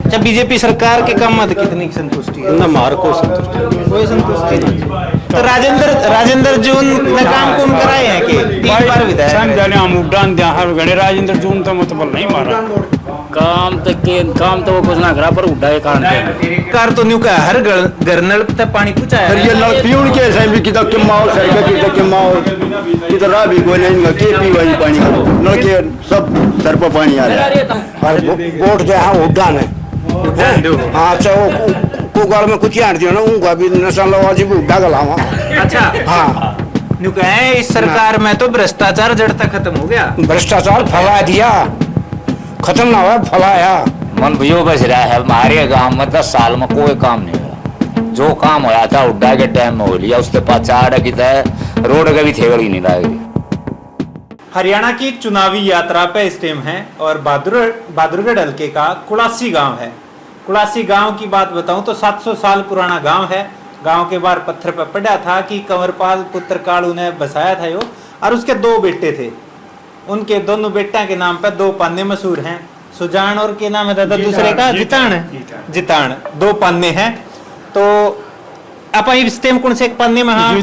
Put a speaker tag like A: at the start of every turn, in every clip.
A: अच्छा, बीजेपी सरकार के काम में कितनी संतुष्टि है?
B: ना मार को संतुष्टि
A: कोई संतुष्टि नहीं। तो राजेंद्र जून ने काम कुम कराए हैं कि 3 बार विधायक रहे?
C: समझाने हम उड़ान दिया हर गणे राजेंद्र जून तो मतलब नहीं मारा काम तो वो कुछ ना करा पर उड़ा के कारण
A: कार तो न्यू का हर घर नल तक पानी पहुंचाया
B: ये नल पीउन के ऐसा भी कितना के माहौल सरकार कितना के माहौल कितना भी कोई नहीं का के पी वही पानी नल के सब सर पर पानी आ रहा है।
D: वोट दे हाँ उड़ान है हाँ। अच्छा वो गाल में कुछ यार दियो ना उनका भी नशा लगा जी उड़ा गलावा।
A: अच्छा
D: हाँ
A: न्यू कहे इस सरकार में तो भ्रष्टाचार जड़ तक खत्म हो गया।
D: भ्रष्टाचार फैला दिया, खत्म ना हुआ फैलाया।
E: मन भैया बस रहा है हमारे गांव में 10 साल में कोई काम नहीं हुआ। जो काम होया था उड्डा के टाइम में हो लिया, उसके पास चाड़ की तरह रोड का भी थेगड़ ही नहीं लगी।
A: हरियाणा की चुनावी यात्रा पे इस टाइम है और बहादुरगढ़ हल्के का कुड़ासी गांव है। कुड़ासी गांव की बात बताऊं तो 700 साल पुराना गांव है। गांव के बाहर पत्थर पर पड़ा था कि कंवरपाल पुत्र कालू ने बसाया था यो, और उसके 2 बेटे थे। उनके दोनों बेटा के नाम पर 2 पान्ने मशहूर हैं। सुजान और के नाम है दादा दूसरे का जितान 2 पान्ने हैं। तो आप इस टाइम कौन से एक पान्ने में? हाँ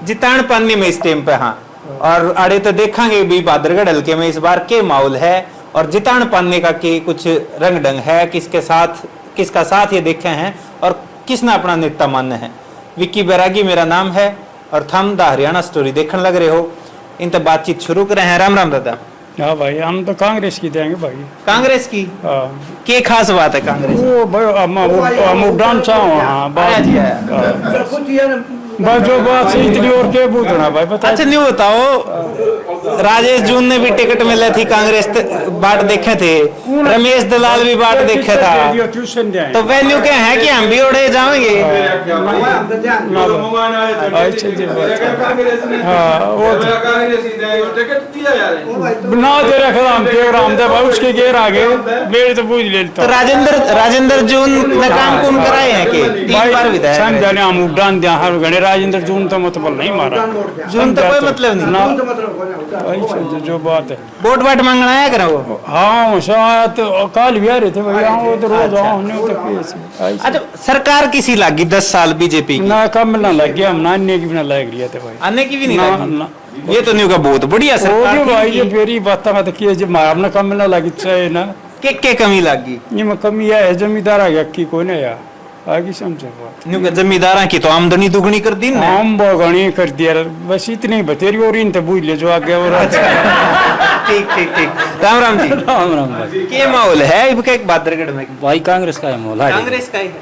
A: जितान पान्ने में इस टाइम पे। हाँ, और आड़े तो देखेंगे भी बहादुरगढ़ हल्के में इस बार के माहौल है और जितान पान्ने का के कुछ रंग ढंग है, किसका साथ ये देखे हैं और किसने अपना नेता मानना है। विक्की बैरागी मेरा नाम है और थम द हरियाणा स्टोरी देखने लग रहे हो। इन तक बातचीत शुरू करें हैं। राम राम दादा।
C: हाँ भाई हम तो कांग्रेस की देंगे भाई।
A: कांग्रेस की के खास बात है कांग्रेस?
C: वो भाई हम उड़ान चाहो बस जो बात से इतनी और क्या पूछना भाई बता।
A: अच्छा नहीं बताओ, राजेश जून ने भी टिकट मिले थी कांग्रेस बाट देखे थे, रमेश दलाल भी बाट देखे था, तो वैल्यू क्या है कि हम भी उड़े जाएंगे?
C: ना दे रखे हम के राम दे भाई उसके घेर आगे मेरे तो पूछ ले।
A: तो राजेंद्र जून ने काम कुम कराए हैं कि 3 बार विधायक?
C: समझाने हम उड़ान दिया हर गणे राजेंद्र जून तो मतलब नहीं मारा।
A: जून तो कोई मतलब नहीं
C: ना जो बात है।
A: वोट बाट मांगना है करा वो?
C: हाँ शायद काल भी आ रहे थे भैया वो तो रोज आओ।
A: अच्छा संरकार किसी लागी 10 साल बीजेपी की?
C: ना कम ना लग गया, हम नाने की भी ना लग रही थे भाई,
A: आने की भी नहीं लगी। ये तो न्यू का बहुत बढ़िया सरकार
C: भाई। ये मेरी बात तो कि जब हमने कम ना लगी चाहिए ना
A: के कमी लागी?
C: ये में कमी है जमींदार आ गया की कोई नहीं यार आगे समझे बात।
A: न्यू का जमींदार की तो आमदनी दुगनी कर दी ना?
C: हम गणी कर दिया बस इतनी ही बतेरी और इन तो बुझ ले जो आगे और
A: ठीक राम राम जी।
C: राम राम भाई।
A: क्या माहौल है एक बहादुरगढ़ में?
C: भाई कांग्रेस का है माहौल है।
A: कांग्रेस का ही है।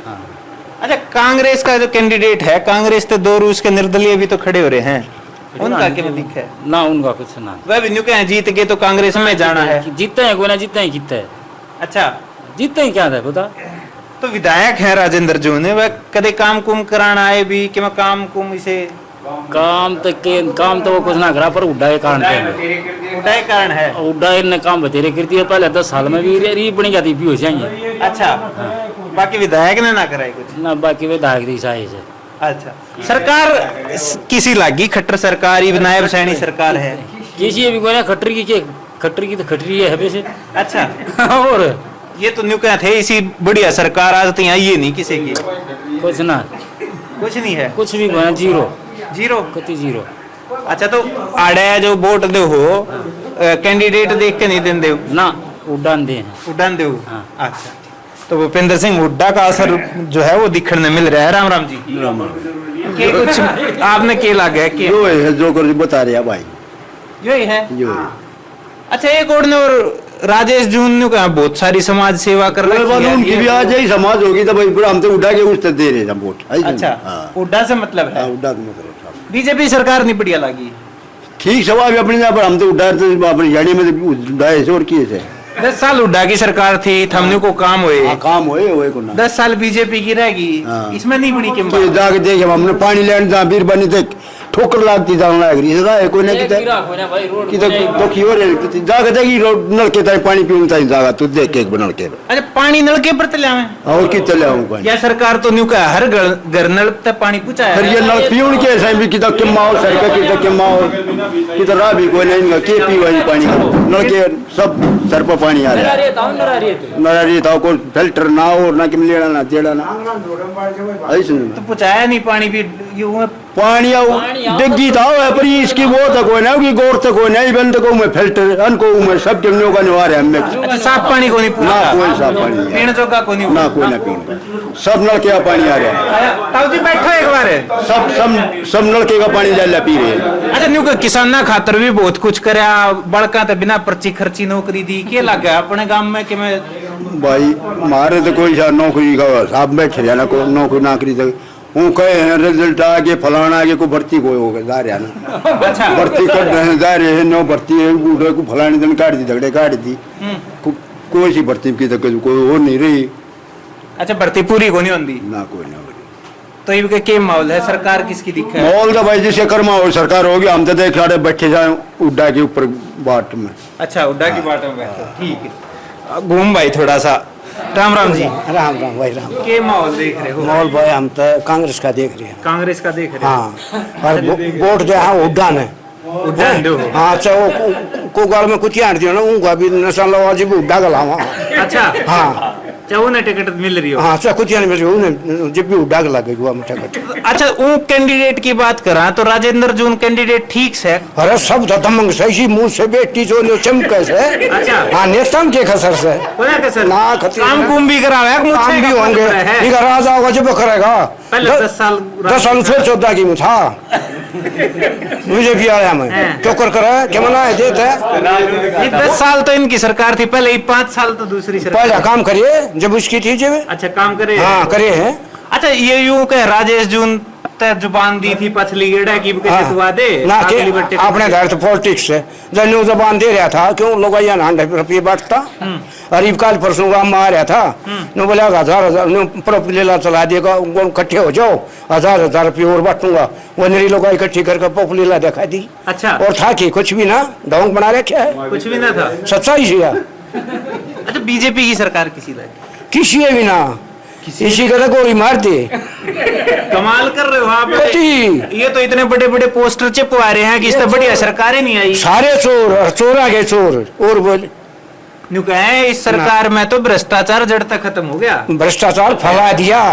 A: अच्छा कांग्रेस का जो कैंडिडेट है, कांग्रेस तो 2 रूस के निर्दलीय भी तो खड़े हो रहे हैं, उनका क्या दिखा है?
C: ना उनका कुछ ना,
A: वह भी न्यू क्या जीत गए तो कांग्रेस में जाना है।
C: जीतते हैं कोई ना जीतते हैं कितने।
A: अच्छा
C: जीतते हैं क्या था पता?
A: तो विधायक है राजेंद्र जून है, वह कदे काम कुम कराना आए भी कि मैं काम कुम इसे
C: काम तो वो कुछ ना करा पर उड्डा के कारण है। उड्डा ने काम बतेरे करती है पहले 10 साल में भी बनी जाती भी हो जाएंगे।
A: अच्छा बाकी विधायक ने ना कराए कुछ
C: ना, बाकी विधायक दी साइज है।
A: अच्छा सरकार किसी लागी खट्टर सरकार ही नायब सैनी सरकार है
C: किसी भी कोई ना खट्टर की तो खटरी है वैसे।
A: अच्छा
C: और
A: ये तो न्यू क्या थे इसी बढ़िया सरकार आज तो यहाँ ये नहीं किसी की
C: कुछ ना,
A: कुछ नहीं है,
C: कुछ भी कोई
A: जीरो
C: कति जीरो।
A: अच्छा तो आड़े जो वोट दे हो कैंडिडेट देख के नहीं देंगे
C: ना, उड़ान दे।
A: हाँ। अच्छा तो भूपेंद्र सिंह हुड्डा का असर जो है वो दिखने मिल रहा है। राम राम जी। के कुछ आपने के लगा है कि
B: जो कर बता रहे भाई
A: यही है। अच्छा एक और राजेश जून ने कहा बहुत सारी समाज सेवा कर रही है,
B: उनकी भी आज यही समाज होगी तो भाई पूरा हम तो उड़ा के उस दे रहे हैं वोट।
A: अच्छा उड्डा से मतलब है?
B: उड़ा का मतलब
A: बीजेपी सरकार नहीं बढ़िया लगी।
B: ठीक सवाल अपने यहाँ पर हम तो उड़ा अपनी गाड़ी में उड़ाए और किए थे।
A: 10 साल उड्डा की सरकार थी, थमने को काम हुए
B: काम हुए को ना
A: 10 साल बीजेपी की रहेगी, इसमें नहीं बड़ी कीमत।
B: जाके देखे हमने पानी लेने जहाँ बीर बनी थे ठोकर लागती जान लाग रही है कोई नहीं कि तो दुखी हो रहे कि जागा जागी नलके ताई पानी पीऊं ताई जागा तू देख के बना के
A: अच्छा पानी नलके पर तले आवे
B: और की चले आऊं पानी
A: या सरकार तो न्यू का हर घर नल तक पानी पहुंचाया
B: फिर ये नल पीऊं के ऐसा भी कि तो के माहौल सरकार की तो के माहौल कि तो रा भी कोई नहीं के पी वही पानी नल के सब सर पर पानी आ रहा है नरारी था को फिल्टर ना हो ना कि लेना ना जेड़ा ना ऐसे
A: तो पहुंचाया नहीं पानी भी यूं
B: पानी डिग्गी था पर इसकी वो तक कोई ना कि गौर तक कोई नहीं बंद को मैं फिल्टर अनको मैं सब जमनों का निवार है हमें
A: अच्छा साफ पानी को नहीं
B: ना कोई साफ पानी नहीं
A: पीने जोगा को नहीं
B: ना कोई ना पीने सब नलके का पानी आ रहा है
A: ताऊ जी बैठो एक बार
B: सब नलके का पानी डाल पी रहे हैं
A: अच्छा न्यू का किसाना खातर भी बहुत कुछ करया बड़का तो बिना पर्ची खर्ची नौकरी दी के लग गया अपने गांव में कि मैं
B: भाई मारे तो कोई नौकरी का साहब बैठे जाना को नौकरी नाकरी तक वो कहे हैं रिजल्ट आगे फलाना आगे को भर्ती कोई होगा जा रहा ना
A: अच्छा
B: भर्ती कर रहे हैं जा रहे हैं नो भर्ती है बूढ़े को फलाने दिन काट दी झगड़े काट दी कोई सी भर्ती की तक कोई हो नहीं रही
A: अच्छा भर्ती पूरी को नहीं होती
B: ना कोई ना
A: तो ये के माहौल है सरकार किसकी दिक्कत है
B: माहौल तो भाई जिसे कर्मा हो सरकार होगी हम तो देख रहे बैठे जाए उड्डा के ऊपर बाट में
A: अच्छा उड्डा की बाट में बैठो ठीक है घूम भाई थोड़ा सा राम राम जी
D: राम राम भाई राम
A: के माहौल देख रहे हो
D: माहौल भाई हम तो कांग्रेस का देख रहे हैं
A: कांग्रेस का देख रहे हो
D: हाँ और वोट दे हाँ उड्डा ने
A: उड्डान दो
D: हाँ अच्छा वो को गाल में कुछ यार दियो ना उनका भी नशा लगा जी उड्डा गला वहाँ
A: अच्छा
D: हाँ
A: चाहो ना टिकट मिल रही हो
D: हाँ अच्छा कुछ यार मेरे उन्हें जब भी उड्डा गला गई हुआ टिकट
A: अच्छा वो कैंडिडेट की बात करा तो राजेंद्र जून कैंडिडेट ठीक से
D: अरे सब तो दमंग सही मुंह से बेटी जो लो चमके से
A: अच्छा
D: हाँ नेता के खसर से
A: कोना के सर
D: ना खती
A: काम कुम भी करावे
D: काम भी होंगे इधर राजा होगा जब करेगा
A: पहले 10 साल
D: फिर 14 की में था मुझे भी आया मैं टोकर करे क्या मना है देते
A: ये 10 साल तो इनकी सरकार थी पहले 5 साल तो दूसरी सरकार
D: पहले काम करिए जब उसकी थी जब
A: अच्छा काम करे
D: हाँ करे हैं
A: अच्छा ये यूं कह राजेश जून तय जुबान दी थी पछली गेड़ा की जितवा दे
D: ना
A: अगली बट्टे
D: अपने घर तो पॉलिटिक्स है जब न्यू जबान दे रहा था क्यों लोग यहाँ 100 रुपये बांटता अरीब काल परसों गाँव में आ रहा था नो बोला 1000 पॉपुलेला चला देगा इकट्ठे हो जाओ 1000 रुपये और बांटूंगा वो नरी लोग इकट्ठी करके पॉपुलेला दिखा दी
A: अच्छा
D: और था कि कुछ भी ना ढोंग बना रखा है
A: कुछ भी ना था
D: सच्चाई से
A: अच्छा बीजेपी की सरकार किसी लगी
D: किसी भी ना इसी का गोली मार दे
A: कमाल कर रहे हो आप ये तो इतने बड़े बड़े पोस्टर चिपवा रहे हैं कि इससे बढ़िया सरकारें नहीं आई
D: सारे चोर और चोर आगे चोर और बोले
A: न्यू कहे इस सरकार में तो भ्रष्टाचार जड़ तक खत्म हो गया
D: भ्रष्टाचार फैला दिया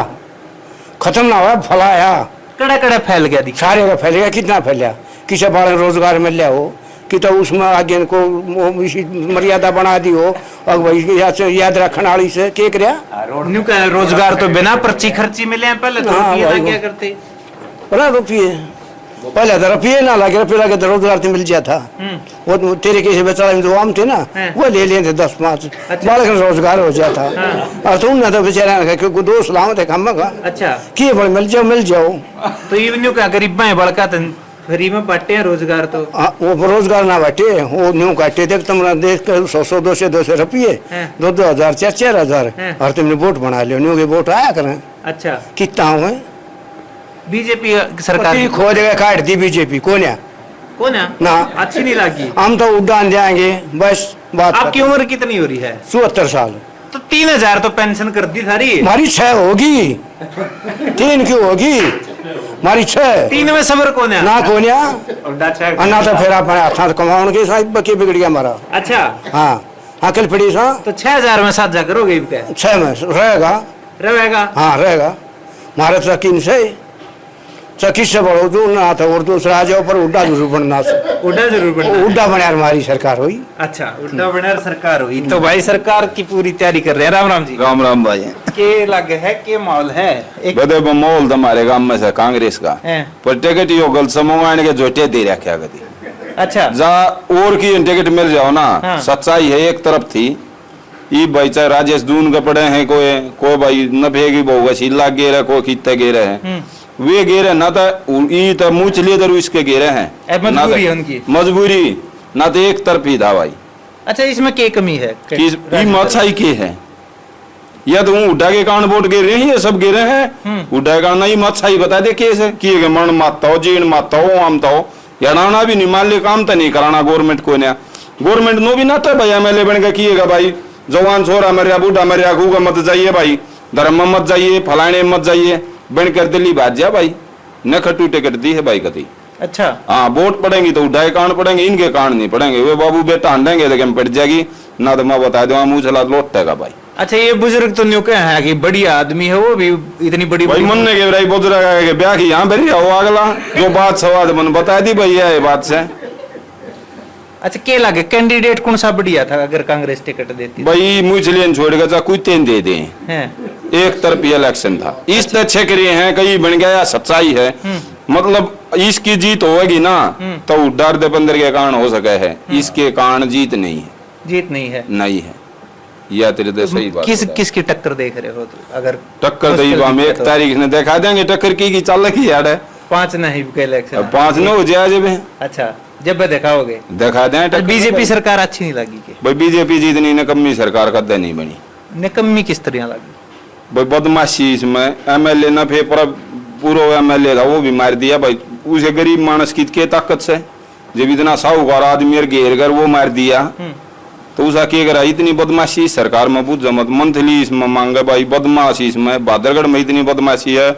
D: खत्म ना हुआ फैलाया
A: कड़ा कड़ा फैल गया दिखा
D: सारे का फैलेगा कितना फैला किसी बारे रोजगार मिल लिया हो कि तो उसमें आगे को मर्यादा बना दी हो और भाई याद रखने वाली से के
A: न्यू कहे रोजगार तो बिना पर्ची खर्ची मिले हैं पहले तो रुपये क्या करते
D: बोला रुपये पहले तो रुपये ना लगे रुपये लगे तो रोजगार तो मिल जाता वो तेरे कैसे बेचारा जो आम थे ना वो ले लेते 10-5 बालक रोजगार हो जाता और तुम ना तो बेचारा क्योंकि दोस्त लाओ थे कम का
A: अच्छा
D: कि मिल जाओ
A: तो ये न्यू क्या गरीब है बड़का तो फ्री में बांटे हैं रोजगार तो
D: वो रोजगार ना बांटे वो न्यू काटे देख तुम देख कर 100-200 रुपये 2,000 4,000 और तुमने वोट बना लियो न्यू के वोट आया करें
A: अच्छा
D: कितना हुए
A: बीजेपी सरकार
D: खो देगा काट दी बीजेपी कौन है ना
A: अच्छी नहीं लगी
D: हम तो उड़ान जाएंगे बस बात
A: आपकी उम्र कितनी हो रही है
D: 74 साल
A: तो 3,000 तो पेंशन कर दी सारी
D: हमारी 6 होगी 3 क्यों होगी हमारी 6
A: 3 में सबर कौन है
D: ना कौन
A: अच्छा
D: ना तो फिर अपने हाथ कमाने के साथ बकी बिगड़ गया हमारा
A: अच्छा
D: हाँ अकल पड़ी सा
A: तो 6,000 में साझा करोगे
D: 6 में रहेगा हाँ रहेगा हमारे तो यकीन से चकिस से बढ़ो जो ना था और दूसरा आ जाओ पर उड्डा जरूर बनना उड्डा बना हमारी सरकार हुई
A: अच्छा उड्डा बना सरकार हुई तो भाई सरकार की पूरी तैयारी कर रहे हैं राम राम जी
B: राम राम भाई
A: के लग है के माहौल है
F: बदे माहौल हमारे गांव में से कांग्रेस का पर टिकट यो गल समूह के जोटे दे रखा गति
A: अच्छा
F: जहाँ और की टिकट मिल जाओ ना सच्चाई है एक तरफ थी ई भाई चाहे राजेश दून के पड़े हैं कोई भाई नफेगी बहु शिला गेरे कोई कितने गेरे हैं वे गेरे ना तो मुँह चलिए तो इसके गेरे हैं
A: मजबूरी उनकी
F: मजबूरी ना तो एक तरफ ही था भाई
A: अच्छा इसमें क्या कमी है
F: मचाई के है या तो उड्डा के कारण वोट गिर रहे हैं, ये सब गिरे हैं उड्डा के कारण नहीं मत सही बता दे कैसे किए मन मारता हो जीण मारता हो आमता हो या नाना भी नहीं मान ले काम तो नहीं कराना गवर्नमेंट को ना गवर्नमेंट नो भी ना था भाई एमएलए बन के किएगा भाई जवान छोरा मरिया बूढ़ा मरिया खूगा मत जाइए भाई धर्म में मत जाइए फलाने में मत जाइए बन कर दिल्ली बात जा भाई न खट्टू टिकट दी है भाई कती
A: अच्छा
F: हाँ वोट पड़ेंगी तो उड्डा के कारण पड़ेंगे इनके कारण नहीं पड़ेंगे वे बाबू बेटा हंडेंगे लेकिन पड़ जाएगी ना तो मैं बता दूंगा मुंह चला लौटेगा भाई।
A: अच्छा ये बुजुर्ग तो न्यू क्या है कि बढ़िया आदमी है वो भी इतनी बड़ी
F: भाई मन ने के भाई बुजुर्ग के ब्याह की यहाँ भरी हो अगला जो बात सवाल मन बता दी भैया ये बात से।
A: अच्छा क्या लगे कैंडिडेट कौन सा बढ़िया था अगर कांग्रेस टिकट देती
F: भाई मुझलियन छोड़ेगा चाहे कोई तेन दे दे
A: है
F: एक तरफी इलेक्शन था इस तरह छेक रहे हैं कहीं बन गया सच्चाई है मतलब इसकी जीत होगी ना तो डर दे बंदर के कारण हो सके है इसके कारण जीत नहीं है
A: जीत नहीं है
F: नहीं है या तेरे दे सही बात
A: किसकी टक्कर देख रहे हो तो अगर
F: टक्कर दई हम एक तारीख ने देखा देंगे टक्कर की चल की यार है
A: 5 नहीं इलेक्शन
F: 5 न हो जाए जब
A: अच्छा जब दिखाओगे
F: दिखा दें
A: बीजेपी सरकार अच्छी नहीं लगी के
F: भाई बीजेपी जितनी नकम्मी सरकार कदे नहीं बनी
A: निकम्मी किस तरह लगी
F: भाई बदमाशी इसमें एमएलए न फे पर पूरा एमएलए था वो भी मार दिया भाई उसे गरीब मानस की के ताकत से जब इतना साहूकार आदमी घेर कर वो मार दिया तो उसका क्या करा इतनी बदमाशी सरकार में बुझ मत मंथली इसमें मांगे भाई बदमाशी इसमें भादरगढ़ में इतनी बदमाशी है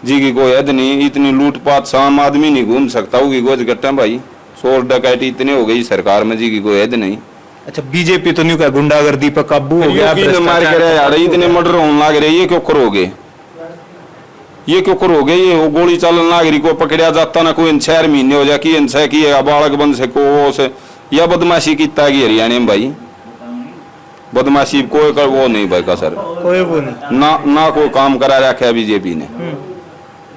F: जी की कोई हद नहीं इतनी लूटपाट शाम आदमी नहीं घूम सकता होगी गोज गट्टा भाई चोर डकैती इतने हो गई सरकार में जी की कोई हद नहीं।
A: अच्छा बीजेपी तो नहीं का गुंडागर्दी पर काबू हो गया
F: मार कर यार इतने मर्डर होने लग रहे ये क्यों करोगे ये क्यों करोगे ये वो गोली चलन लग रही को पकड़ा जाता ना कोई 6 महीने हो जाए की छह की बालक बंद से को से या बदमाशी किता की हरियाणा में भाई बदमाशी कोई कर वो नहीं भाई का सर
A: कोई वो नहीं
F: ना कोई काम करा रखा बीजेपी ने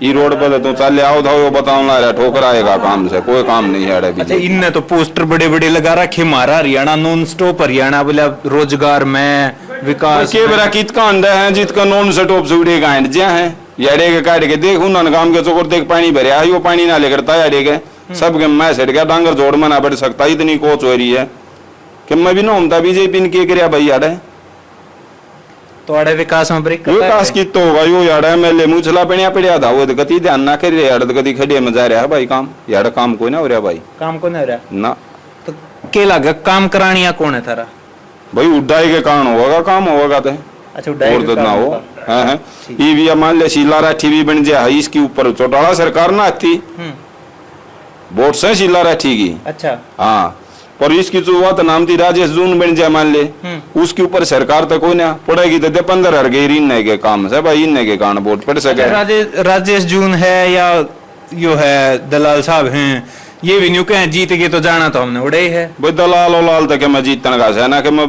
F: ये रोड पर तो चल आओ था वो बताओ ना रहा ठोकर आएगा काम से कोई काम नहीं है
A: अच्छा इनने तो पोस्टर बड़े बड़े लगा रखे हमारा हरियाणा नॉन स्टॉप हरियाणा बोला रोजगार में विकास
F: के बरा कित का अंडा है जित का नॉन स्टॉप से उड़े का ज्या है याडे के काट के देख उन्होंने काम के चोकर देख पानी भरे आई वो पानी ना लेकर था याडे के सब के मैं सेट गया डांगर जोड़ में ना बढ़ सकता इतनी कोच हो रही है कि मैं भी ना होता बीजेपी ने के कराया भाई यार
A: तो अड़े विकास में ब्रेक
F: विकास की तो भाई वो यार एमएलए मुझला पड़िया पड़िया था वो गति ध्यान ना कर रहे यार गति खड़े में जा रहा है भाई काम यार काम कोई ना हो रहा भाई
A: काम को नहीं हो रहा
F: ना
A: तो के लगा काम करानिया कौन है थारा
F: भाई उड्डाई के कारण होगा काम होगा तो
A: अच्छा
F: और तो ना हो है ये भी मान ले शीला राठी भी बन जाए इसके ऊपर चौटाला सरकार ना आती वोट से शीला राठी की
A: अच्छा
F: हाँ पर इसकी जो हुआ तो नाम थी राजेश जून बन जाए मान ले उसके ऊपर सरकार तो कोई ना पड़ेगी तो 15,000 गई इन्ने के काम से भाई इन्ने के कारण वोट पड़ सके
A: राजेश जून है या यो है दलाल साहब हैं ये भी न्यू कहें जीत के तो जाना तो हमने उड़े है
F: भाई दलाल उलाल तो मैं जीतने का है ना कि मैं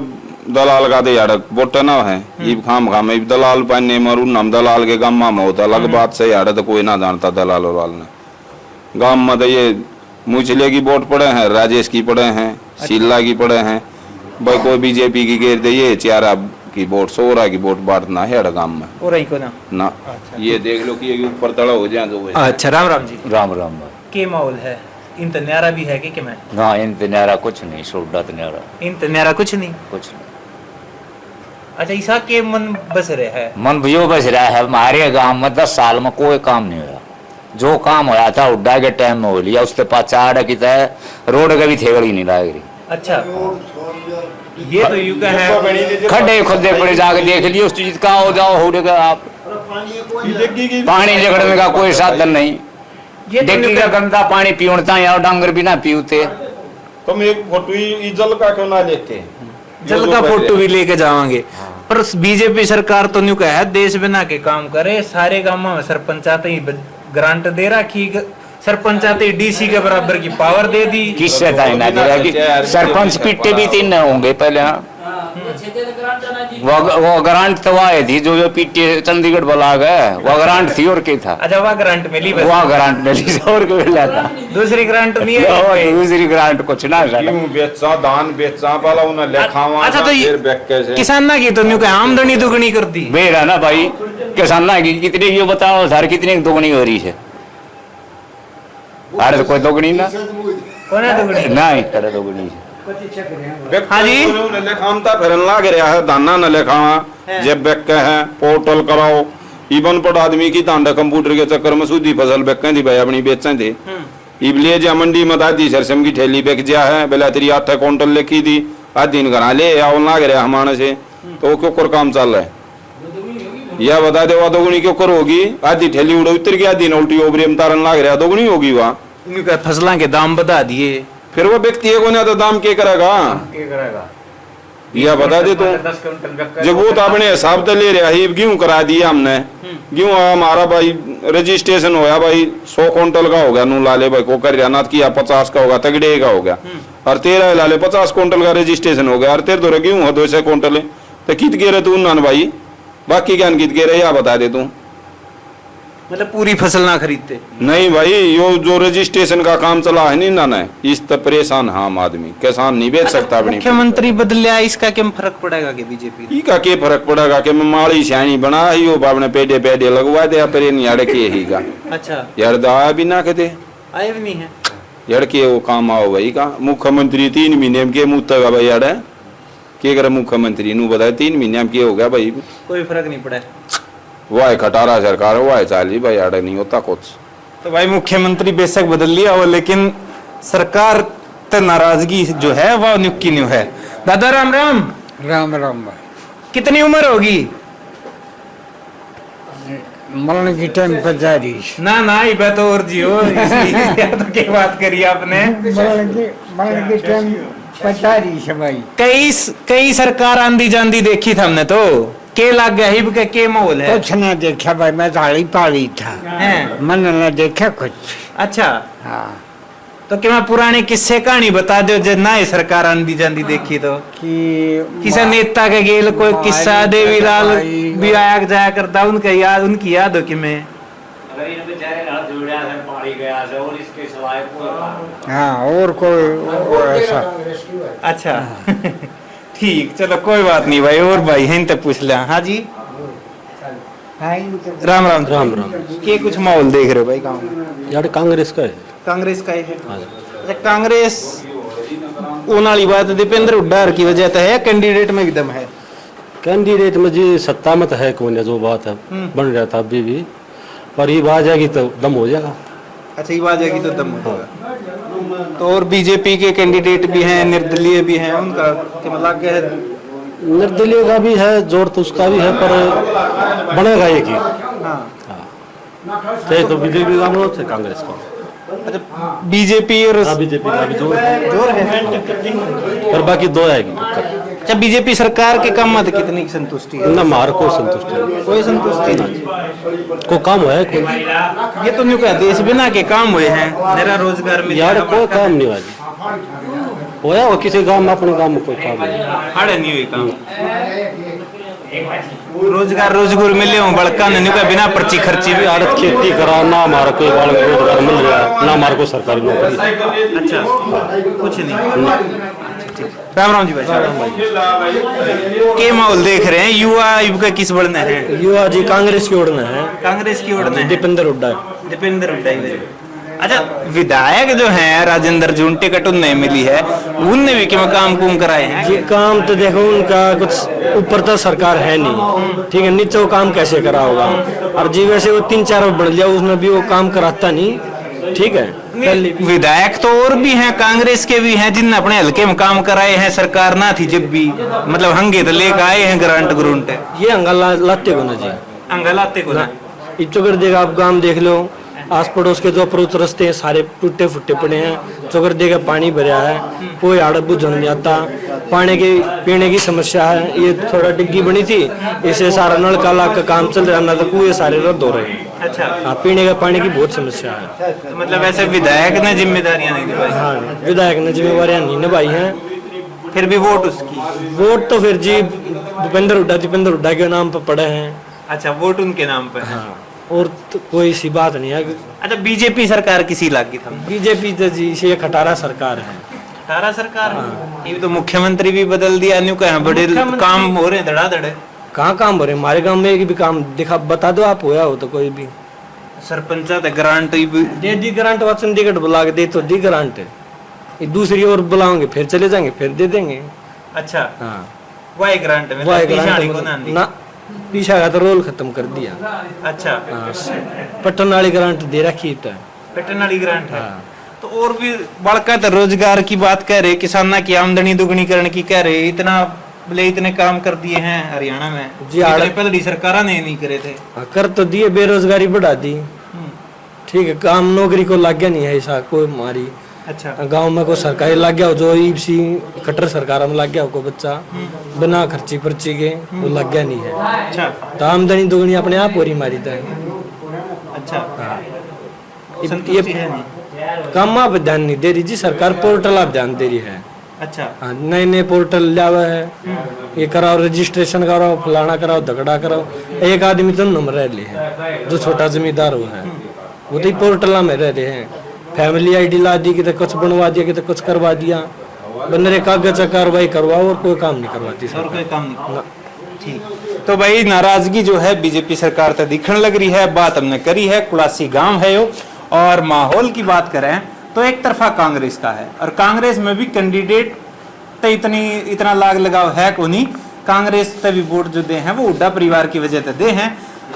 F: दलाल का दे यार वोट ना है ये खाम दलाल पाने मरू नाम दलाल के गाँव में होता अलग बात से यार तो कोई ना जानता दलाल उलाल ने गाँव में तो ये मुझले की वोट पड़े हैं राजेश की पड़े हैं शीला की पड़े हैं भाई कोई बीजेपी की घेर दे ये चारा की वोट 16 की वोट बांटना है गाँव में
A: और को ना
F: अच्छा। ये देख लो कि ये ऊपर तड़ा हो जाए तो
A: अच्छा राम राम जी
E: राम राम
A: के माहौल है इन न्यारा भी है कि मैं
E: ना इन न्यारा कुछ नहीं सोडा न्यारा
A: इन न्यारा कुछ नहीं
E: कुछ नहीं
A: अच्छा ईसा के मन बस रहे है
E: मन भैया बस रहा है हमारे गांव में 10 साल में कोई काम नहीं हुआ जो काम होया था उड्डा के टाइम में हो लिया उससे पाचाड़ की तरह रोड का भी थेगड़ी नहीं लाग रही
A: अच्छा ये तो युग है
E: खड्डे खुदे पड़े जाके देख लिए उस चीज का हो जाओ हो आप पानी झगड़ने का कोई साधन नहीं देखी का गंदा पानी पीवता या डांगर भी ना पीवते
F: तुम एक फोटो जल का क्यों ना लेते
A: जल का फोटो भी लेके जाओगे पर बीजेपी सरकार तो न्यू है देश बना के काम करे सारे गांवों में सरपंचाते ग्रांट दे रखी सरपंचाते डीसी के बराबर की पावर दे दी
E: किससे ना दे रहा सरपंच पिट्टे भी 3 होंगे पहले वो ग्रांट तो आए थी जो पीटे चंडीगढ़ बुला गए वो ग्रांट थी और क्या था
A: अच्छा वह ग्रांट मिली
E: वहाँ ग्रांट मिली और को मिला था
A: दूसरी ग्रांट नहीं है
E: दूसरी ग्रांट कुछ ना
F: बेचा दान बेचा वाला उन्हें लेखावा
A: अच्छा तो किसान ना की तो न्यू आमदनी दुगनी कर दी
E: बेरा ना भाई किसान ना की कितने ये बताओ सर कितनी दुगनी हो रही है अरे तो कोई दुगनी ना
A: कौन है दुगनी
E: नहीं करे दुगनी
A: हाँ जी।
F: नले खामता फिरन लाग रहा है दाना नले खावा जब बेक है पोर्टल कराओ इवन पर आदमी की तांडा कंप्यूटर के चक्कर में सूदी फसल बेकें थी भाई अपनी बेचें थे इबलिए जा मंडी में दादी सरसम की ठेली बेच जा है बेला तेरी 8 क्विंटल लिखी थी आज दिन घर ले आओ लाग रहा हमारे से तो क्यों कर काम चल रहा है या बता दे वह दोगुनी क्यों कर होगी आधी ठेली उड़ उतर गया दिन उल्टी ओबरी में तारन लाग रहा दोगुनी होगी वहाँ
A: फसलों के दाम बता दिए
F: फिर वो व्यक्ति है को तो दाम क्या करेगा या बता दे तो जब वो तो अपने हिसाब से ले रहा है गेहूं करा दिया हमने गेहूं हमारा भाई रजिस्ट्रेशन होया भाई 100 क्विंटल का हो गया नू लाले भाई को कर ना किया 50 का होगा तगड़े का हो गया और तेरा लाले 50 क्विंटल का रजिस्ट्रेशन हो गया और तेरे तो गेहूं हो 200 क्विंटल तो कित गे रहे तू नान भाई बाकी ज्ञान कित गे रहे या बता दे तू
A: मतलब पूरी फसल ना खरीदते
F: नहीं भाई यो जो रजिस्ट्रेशन का काम चला है नहीं ना इस तर परेशान हम आदमी किसान नहीं बेच सकता अपनी
A: मुख्यमंत्री बदल गया इसका क्या फर्क पड़ेगा कि बीजेपी
F: का क्या फर्क पड़ेगा कि मैं माड़ी श्याणी बना ही हो आपने पेडे पेडे लगवा दे पर यार के ही का
A: अच्छा
F: यार दवा भी ना कहते
A: आए भी नहीं है
F: यार के वो काम आओ भाई का मुख्यमंत्री 3 महीने में के मुँह तक भाई यार के करे मुख्यमंत्री नु बताया 3 महीने में के हो गया भाई
A: कोई फर्क नहीं पड़ा
F: वाह खटारा सरकार वाह चाली भाई यार नहीं होता कुछ
A: तो भाई मुख्यमंत्री बेशक बदल लिया हो लेकिन सरकार ते नाराजगी जो है वह न्यू की न्यू है। दादा राम राम
G: राम राम भाई
A: कितनी उम्र होगी
G: मरण की टाइम पर जा रही
A: ना ना ये बात और जियो इसलिए तो क्या बात करी आपने
G: मरण की टाइम पर जा रही है भाई
A: कई सरकार आंधी जांदी देखी था हमने तो के लग गया हिब के माहौल है
G: कुछ ना देखा भाई मैं दाढ़ी पाली था
A: हैं
G: मैंने ना देखा कुछ
A: अच्छा
G: हाँ
A: तो क्या मैं पुराने किस्से कहानी बता दो जो ना ही सरकार आंधी जांदी देखी तो
G: कि
A: किसी नेता के गेल कोई किस्सा देवीलाल भी आया जाया करता उनकी याद हो कि मैं
G: हाँ और कोई ऐसा
A: अच्छा ठीक चलो कोई बात नहीं भाई और भाई हैं तो पूछ लिया हाँ जी राम राम
C: राम राम
A: के कुछ माहौल देख रहे हो भाई गाँव में
C: यार कांग्रेस का है
A: कांग्रेस का ही है अच्छा कांग्रेस उन वाली बात दीपेंद्र हुड्डा की वजह से है कैंडिडेट में एकदम है
C: कैंडिडेट में जी सत्ता मत है कौन है जो बात है बन रहा था अभी भी पर ये आ जाएगी तो दम हो जाएगा
A: अच्छा ये बात जाएगी तो दम हो जाएगा तो और बीजेपी के कैंडिडेट भी हैं निर्दलीय भी हैं उनका क्या मतलब क्या है
C: निर्दलीय का भी है जोर तो उसका भी है पर बनेगा एक ही
A: हाँ
C: चाहे तो बीजेपी का हो चाहे कांग्रेस का
A: अच्छा बीजेपी और
C: बीजेपी का भी जोर
A: है
C: पर बाकी दो आएगी
A: अच्छा बीजेपी सरकार के काम में कितनी संतुष्टि है
C: ना मार को संतुष्टि
A: कोई संतुष्टि नहीं
C: को काम है कोई
A: ये तो नहीं कहते देश बिना के काम हुए हैं मेरा रोजगार में
C: यार कोई काम नहीं हुआ होया वो किसी गांव में अपने गांव में कोई काम नहीं
A: हाड़े नहीं हुई काम रोजगार मिले हूँ बड़का नहीं का बिना पर्ची खर्ची भी
C: यार खेती करा ना हमारा कोई बाल रोजगार मिल रहा ना हमारे को सरकारी नौकरी
A: अच्छा कुछ नहीं राम राम जी भाई के माहौल देख रहे हैं युवा युग किस बढ़ना है
C: युवा जी कांग्रेस की ओर में है
A: कांग्रेस की ओर में
C: दीपेंद्र हुड्डा
A: दीपेंद्र हुड्डा अच्छा विधायक जो हैं राजेंद्र जी उन टिकट उन्हें मिली है उनने भी क्यों काम कुम कराए हैं
C: ये काम तो देखो उनका कुछ ऊपर तो सरकार है नहीं ठीक है नीचे वो काम कैसे करा होगा और जी वैसे वो 3-4 बढ़ लिया उसमें भी वो काम कराता नहीं ठीक है
A: विधायक तो और भी हैं कांग्रेस के भी हैं जिनने अपने हल्के में काम कराए हैं सरकार ना थी जब भी मतलब हंगे तो लेकर आए हैं ग्रांट ग्रुंट
C: ये अंगला लाते को ना जी
A: अंगलाते को ना
C: चोकर देगा आप गांव देख लो आस पड़ोस के जो अप्रोच रास्ते हैं सारे टूटे फुटे पड़े हैं चोकर देगा पानी भरा है कोई आड़ बुझ नहीं आता पानी की पीने की समस्या है ये थोड़ा डिग्गी बनी थी इसे सारा नल काला का काम चल रहा ना तो कुएं सारे रद्द हो रहे हैं
A: अच्छा
C: हाँ पीने का पानी की बहुत समस्या है
A: तो मतलब ऐसे विधायक ने जिम्मेदारियां नहीं निभाई
C: हाँ विधायक ने जिम्मेवारियां नहीं निभाई हैं
A: फिर भी वोट उसकी
C: वोट तो फिर जी दीपेंद्र हुड्डा के नाम पर पड़े हैं
A: अच्छा वोट उनके नाम पर है
C: हाँ और तो कोई सी बात नहीं है
A: अच्छा बीजेपी सरकार किसी लागी था
C: बीजेपी तो जी से खटारा सरकार है
A: खटारा सरकार ये तो मुख्यमंत्री भी बदल दिया न्यू कहा बड़े काम हो रहे हैं धड़ाधड़
C: कहाँ काम हो रहे हमारे गांव में भी काम दिखा बता दो आप होया हो तो कोई भी
A: सरपंच ग्रांट
C: दे दी ग्रांट चंडीगढ़ बुला के दे तो दी ग्रांट ये दूसरी ओर बुलाओगे फिर चले जाएंगे फिर दे देंगे।
A: अच्छा,
C: हाँ
A: वाई ग्रांट में
C: वाई
A: पिछाड़ी को
C: ग्रांट
A: ना
C: ना पीछा का तो रोल खत्म कर दिया।
A: अच्छा,
C: हाँ पट्टन वाली ग्रांट दे रखी है।
A: पेटर्न वाली ग्रांट है।
C: हाँ।
A: तो और भी बड़का तो रोजगार की बात कह रहे, किसाना की आमदनी दुगनीकरण की कह रहे, इतना बोले इतने काम कर दिए हैं हरियाणा में
C: जी,
A: इतने पहले सरकार ने नहीं करे थे।
C: हाँ, कर तो दिए, बेरोजगारी बढ़ा दी। ठीक है, काम नौकरी को लग गया नहीं है ऐसा कोई हमारी।
A: अच्छा,
C: गांव में कोई सरकारी लग गया हो जो ईपसी कटर सरकार में लग गया हो कोई बच्चा बिना खर्ची पर्ची के वो लग गया नहीं है।
A: अच्छा,
C: तो आमदनी दुगनी अपने आप हो रही हमारी तो।
A: अच्छा,
C: ये
A: है नहीं।
C: काम आप ध्यान नहीं दे रही जी सरकार, पोर्टल आप ध्यान दे रही है।
A: अच्छा,
C: हाँ नए नए पोर्टल लावा है, ये कराओ रजिस्ट्रेशन कराओ फलाना कराओ झगड़ा कराओ। एक आदमी तो नंबर रह ले है जो छोटा जमींदार हो है वो तो पोर्टल में रह रहे हैं। फैमिली आईडी ला दी कि तो कुछ बनवा दिया कि तो कुछ करवा दिया, बंदरे कागज कार्रवाई करवाओ और कोई काम नहीं करवाती
A: और कोई
C: सरकार।
A: काम नहीं। ठीक, तो भाई नाराजगी जो है बीजेपी सरकार तो दिखने लग रही है। बात हमने करी है, कुलासी गांव है यो। और माहौल की बात करें तो एक तरफा कांग्रेस का है, और कांग्रेस में भी कैंडिडेट तो इतना लाग लगाव है को नहीं। कांग्रेस तभी वोट जो दे हैं वो हुड्डा परिवार की वजह से दे हैं।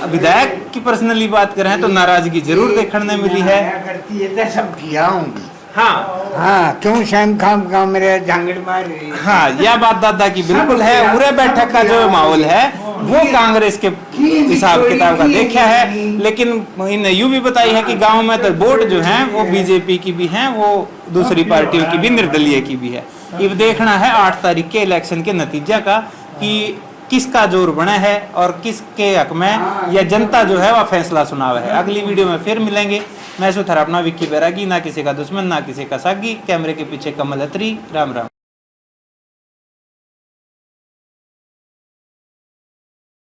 A: विधायक की पर्सनली बात करें तो नाराजगी जरूर देखने मिली है।
G: करती है तो सब किया होंगी।
A: हाँ
G: हाँ, क्यों शाम खाम काम मेरे झांगड़ मार रही है।
A: हाँ, यह बात दादा की बिल्कुल है। पूरे बैठक का जो माहौल है वो कांग्रेस के हिसाब किताब का देखा है, लेकिन इन्हें यूं भी बताई है कि गांव में तो वोट जो हैं वो बीजेपी की भी हैं, वो दूसरी पार्टियों की भी, निर्दलीय की भी है। ये देखना है 8 तारीख के इलेक्शन के नतीजा का कि किसका जोर बना है और किसके हक में या जनता जो है वह फैसला सुनावा है। अगली वीडियो में फिर मिलेंगे। मैं सुथरा अपना विक्की बैरागी, ना किसी का दुश्मन ना किसी का सागी। कैमरे के पीछे कमल अत्री। राम राम।